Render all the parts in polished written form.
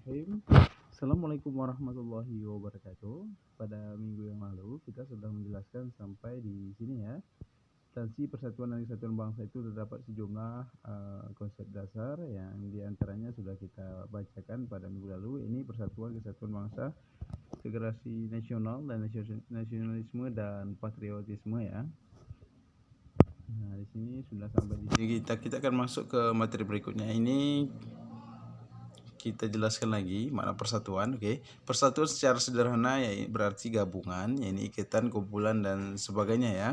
Bismillahirrahmanirrahim. Assalamualaikum warahmatullahi wabarakatuh. Pada minggu yang lalu kita sudah menjelaskan sampai di sini ya. Substansi persatuan dan kesatuan bangsa itu terdapat sejumlah konsep dasar yang diantaranya sudah kita bacakan pada minggu lalu. Ini persatuan kesatuan bangsa, integrasi nasional dan nasionalisme dan patriotisme ya. Nah di sini sudah sampai di sini kita akan masuk ke materi berikutnya. Ini kita jelaskan lagi makna persatuan. Persatuan secara sederhana ya berarti gabungan, yakni ikatan, kumpulan dan sebagainya ya,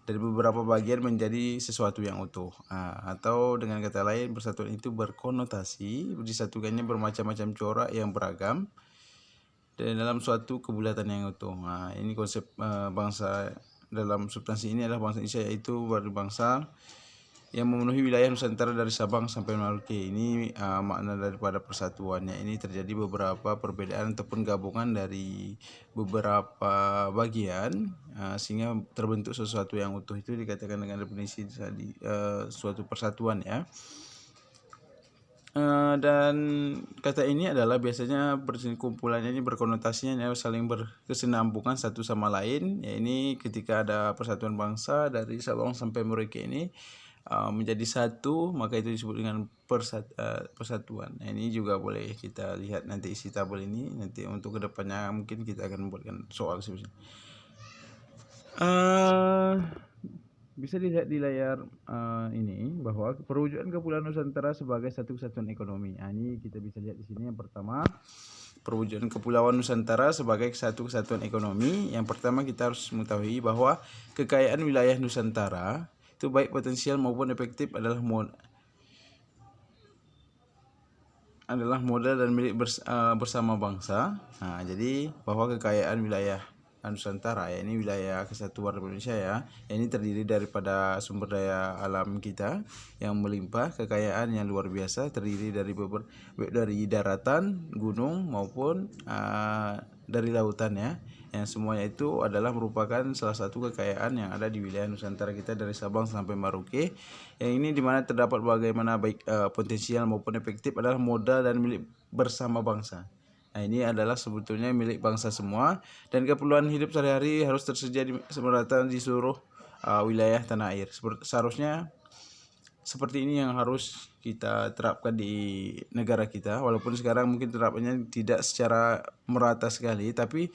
dari beberapa bagian menjadi sesuatu yang utuh. Atau dengan kata lain, persatuan itu berkonotasi disatukannya bermacam-macam corak yang beragam dan dalam suatu kebulatan yang utuh. Ini konsep bangsa dalam substansi ini adalah bangsa Indonesia, yaitu berbangsa yang memenuhi wilayah Nusantara dari Sabang sampai Merauke. Ini makna daripada persatuannya. Ini terjadi beberapa perbedaan ataupun gabungan dari beberapa bagian sehingga terbentuk sesuatu yang utuh. Itu dikatakan dengan definisi tadi suatu persatuan ya. Dan kata ini adalah biasanya kumpulannya ini berkonotasinya ya, saling berkesinambungan satu sama lain. Ya, ini ketika ada persatuan bangsa dari Sabang sampai Merauke ini menjadi satu, maka itu disebut dengan persatuan. Nah, ini juga boleh kita lihat nanti isi tabel ini, nanti untuk kedepannya mungkin kita akan membuatkan soal bisa dilihat di layar ini bahwa perwujudan Kepulauan Nusantara sebagai satu kesatuan ekonomi. Ini kita bisa lihat di sini. Yang pertama, perwujudan Kepulauan Nusantara sebagai satu kesatuan ekonomi. Yang pertama kita harus mengetahui bahwa kekayaan wilayah Nusantara itu baik potensial maupun efektif adalah modal dan milik bersama bangsa. Jadi bahwa kekayaan wilayah Nusantara ya, ini wilayah kesatuan Republik Indonesia ya, ini terdiri daripada sumber daya alam kita yang melimpah, kekayaan yang luar biasa, terdiri dari daratan, gunung maupun dari lautan ya, yang semuanya itu adalah merupakan salah satu kekayaan yang ada di wilayah Nusantara kita dari Sabang sampai Merauke. Yang ini dimana terdapat bagaimana baik potensial maupun efektif adalah modal dan milik bersama bangsa. Ini adalah sebetulnya milik bangsa semua, dan keperluan hidup sehari-hari harus tersedia merata di seluruh wilayah tanah air. Seharusnya seperti ini yang harus kita terapkan di negara kita, walaupun sekarang mungkin terapkannya tidak secara merata sekali, tapi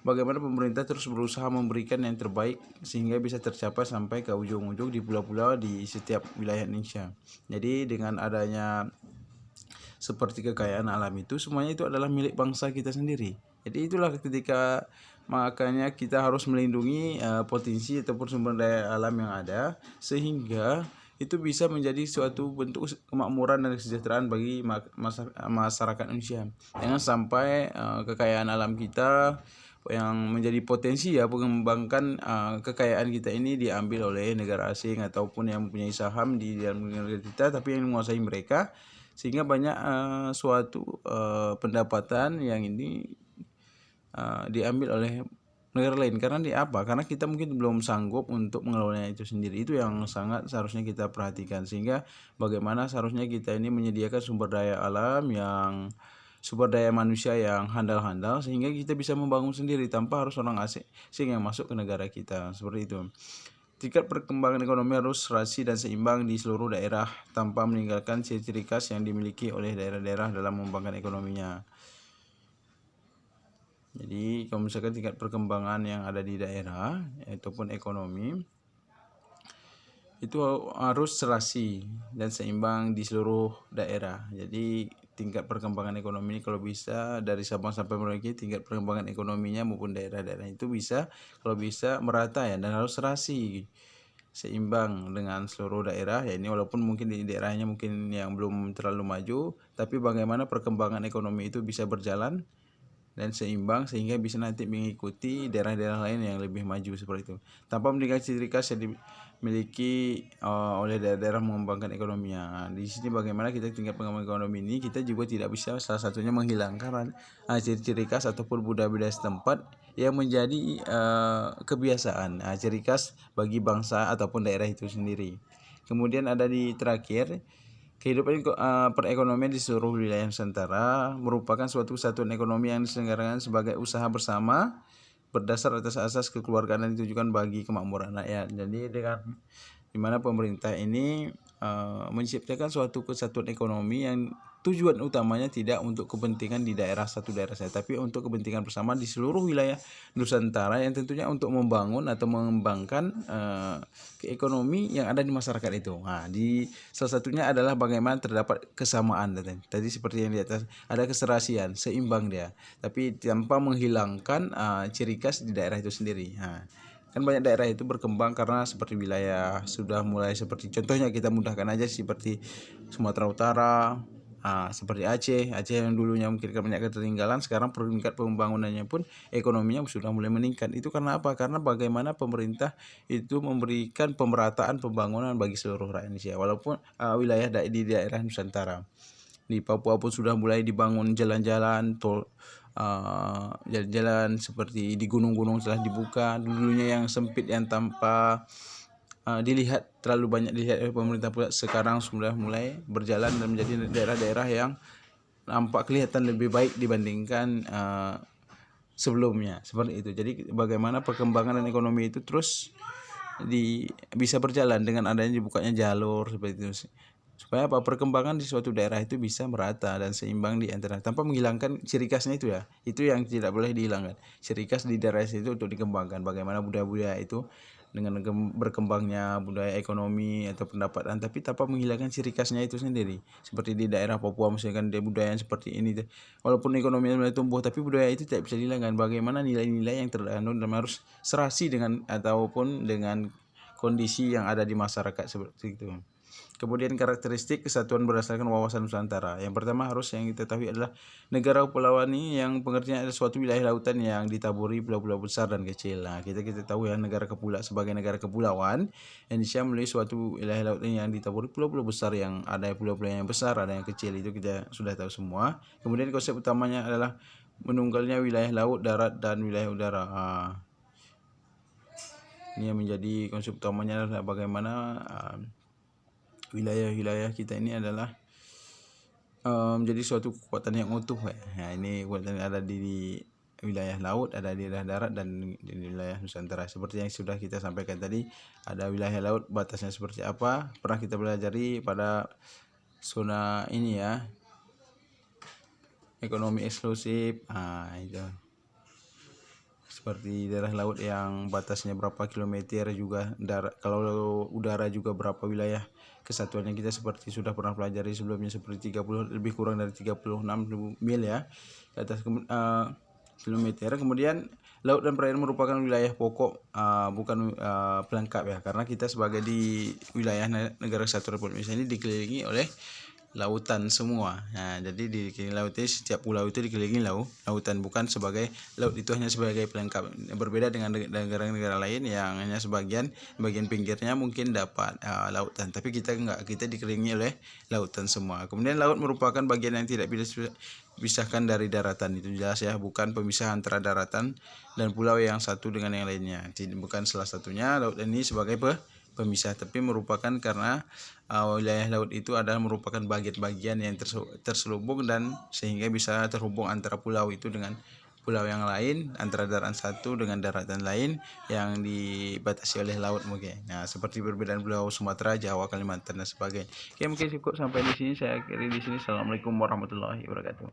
bagaimana pemerintah terus berusaha memberikan yang terbaik sehingga bisa tercapai sampai ke ujung-ujung di pulau-pulau di setiap wilayah Indonesia. Jadi dengan adanya seperti kekayaan alam itu, semuanya itu adalah milik bangsa kita sendiri. Jadi itulah ketika makanya kita harus melindungi potensi ataupun sumber daya alam yang ada, sehingga itu bisa menjadi suatu bentuk kemakmuran dan kesejahteraan bagi masyarakat Indonesia. Jangan sampai kekayaan alam kita yang menjadi potensi ya mengembangkan kekayaan kita ini diambil oleh negara asing ataupun yang mempunyai saham di dalam negara kita tapi yang menguasai mereka, sehingga banyak suatu pendapatan yang ini diambil oleh negara lain. Karena karena kita mungkin belum sanggup untuk mengelolanya itu sendiri. Itu yang sangat seharusnya kita perhatikan, sehingga bagaimana seharusnya kita ini menyediakan sumber daya alam sumber daya manusia yang handal-handal sehingga kita bisa membangun sendiri tanpa harus orang asing yang masuk ke negara kita. Seperti itu. Tingkat perkembangan ekonomi harus serasi dan seimbang di seluruh daerah tanpa meninggalkan ciri-ciri khas yang dimiliki oleh daerah-daerah dalam mengembangkan ekonominya. Jadi kalau misalkan tingkat perkembangan yang ada di daerah ataupun ekonomi itu harus serasi dan seimbang di seluruh daerah. Jadi tingkat perkembangan ekonomi ini kalau bisa dari Sabang sampai Merauke, tingkat perkembangan ekonominya maupun daerah-daerah itu bisa kalau bisa merata ya, dan harus serasi seimbang dengan seluruh daerah ya. Ini walaupun mungkin di daerahnya mungkin yang belum terlalu maju, tapi bagaimana perkembangan ekonomi itu bisa berjalan dan seimbang sehingga bisa nanti mengikuti daerah-daerah lain yang lebih maju seperti itu, tanpa meninggalkan ciri khas yang dimiliki oleh daerah-daerah mengembangkan ekonominya. Di sini bagaimana kita tingkat pengembangan ekonomi ini, kita juga tidak bisa salah satunya menghilangkan ciri-ciri khas ataupun budaya-budaya setempat yang menjadi kebiasaan, ciri khas bagi bangsa ataupun daerah itu sendiri. Kemudian ada di terakhir Kehidupan perekonomian di seluruh wilayah Nusantara merupakan suatu kesatuan ekonomi yang diselenggarakan sebagai usaha bersama berdasar atas asas kekeluargaan dan ditujukan bagi kemakmuran rakyat. Jadi dengan dimana pemerintah ini menciptakan suatu kesatuan ekonomi yang tujuan utamanya tidak untuk kepentingan di satu daerah saja, tapi untuk kepentingan bersama di seluruh wilayah Nusantara yang tentunya untuk membangun atau mengembangkan ekonomi yang ada di masyarakat itu. Nah, di salah satunya adalah bagaimana terdapat kesamaan tadi seperti yang di atas, ada keserasian, seimbang dia, tapi tanpa menghilangkan ciri khas di daerah itu sendiri. Nah, kan banyak daerah itu berkembang karena seperti wilayah sudah mulai seperti contohnya kita mudahkan aja seperti Sumatera Utara, seperti Aceh yang dulunya mungkin banyak ketertinggalan, sekarang peringkat pembangunannya pun ekonominya sudah mulai meningkat. Itu karena apa? Karena bagaimana pemerintah itu memberikan pemerataan pembangunan bagi seluruh rakyat Indonesia, walaupun wilayah di daerah Nusantara. Di Papua pun sudah mulai dibangun jalan-jalan tol, jalan-jalan seperti di gunung-gunung telah dibuka. Dulunya yang sempit yang tanpa dilihat terlalu banyak dilihat oleh pemerintah pusat, sekarang sudah mulai berjalan dan menjadi daerah-daerah yang nampak kelihatan lebih baik dibandingkan sebelumnya, seperti itu. Jadi bagaimana perkembangan dan ekonomi itu terus bisa berjalan dengan adanya dibukanya jalur seperti itu, supaya perkembangan di suatu daerah itu bisa merata dan seimbang di antara, tanpa menghilangkan ciri khasnya itu ya. Itu yang tidak boleh dihilangkan, ciri khas di daerah itu untuk dikembangkan. Bagaimana budaya-budaya itu dengan berkembangnya budaya ekonomi atau pendapatan, tapi tanpa menghilangkan ciri khasnya itu sendiri. Seperti di daerah Papua misalkan, dia budaya yang seperti ini, walaupun ekonominya mulai tumbuh, tapi budaya itu tidak bisa dihilangkan. Bagaimana nilai-nilai yang terdanum dan harus serasi dengan ataupun dengan kondisi yang ada di masyarakat seperti itu. Kemudian karakteristik kesatuan berdasarkan wawasan Nusantara. Yang pertama harus yang kita ketahui adalah negara kepulauan ini yang pengertiannya adalah suatu wilayah lautan yang ditaburi pulau-pulau besar dan kecil. Nah, kita tahu ya, negara kepulauan sebagai negara kepulauan, Indonesia memiliki suatu wilayah lautan yang ditaburi pulau-pulau besar, yang ada pulau-pulau yang besar, ada yang kecil, itu kita sudah tahu semua. Kemudian konsep utamanya adalah menunggalnya wilayah laut, darat, dan wilayah udara. Ini yang menjadi konsep utamanya adalah bagaimana wilayah-wilayah kita ini adalah menjadi suatu kekuatan yang utuh ya. Nah, ini kekuatan ada di wilayah laut, ada di wilayah darat, dan di wilayah Nusantara. Seperti yang sudah kita sampaikan tadi, ada wilayah laut batasnya seperti apa, pernah kita pelajari pada zona ini ya, ekonomi eksklusif. Itu seperti daerah laut yang batasnya berapa kilometer, juga kalau udara juga berapa wilayah kesatuannya. Kita seperti sudah pernah pelajari sebelumnya, seperti 30 lebih kurang dari 36.000 mil ya ke atas kilometer. Kemudian laut dan perairan merupakan wilayah pokok, bukan pelengkap ya, karena kita sebagai di wilayah negara kesatuan Republik Indonesia ini dikelilingi oleh lautan semua. Nah, jadi dikelilingi laut, setiap pulau itu dikelilingi lautan, bukan sebagai laut itu hanya sebagai pelengkap. Berbeda dengan negara-negara lain yang hanya bagian pinggirnya mungkin dapat lautan, tapi kita enggak, kita dikelilingi oleh lautan semua. Kemudian laut merupakan bagian yang tidak bisa pisahkan dari daratan, itu jelas ya, bukan pemisah antara daratan dan pulau yang satu dengan yang lainnya. Bukan salah satunya laut ini sebagai pemisah, tapi merupakan karena wilayah laut itu adalah merupakan bagian-bagian yang terselubung, dan sehingga bisa terhubung antara pulau itu dengan pulau yang lain, antara daratan satu dengan daratan lain yang dibatasi oleh laut mungkin. Nah, seperti perbedaan pulau Sumatera, Jawa, Kalimantan dan sebagainya. Oke, mungkin cukup sampai di sini, saya akhiri di sini. Assalamualaikum warahmatullahi wabarakatuh.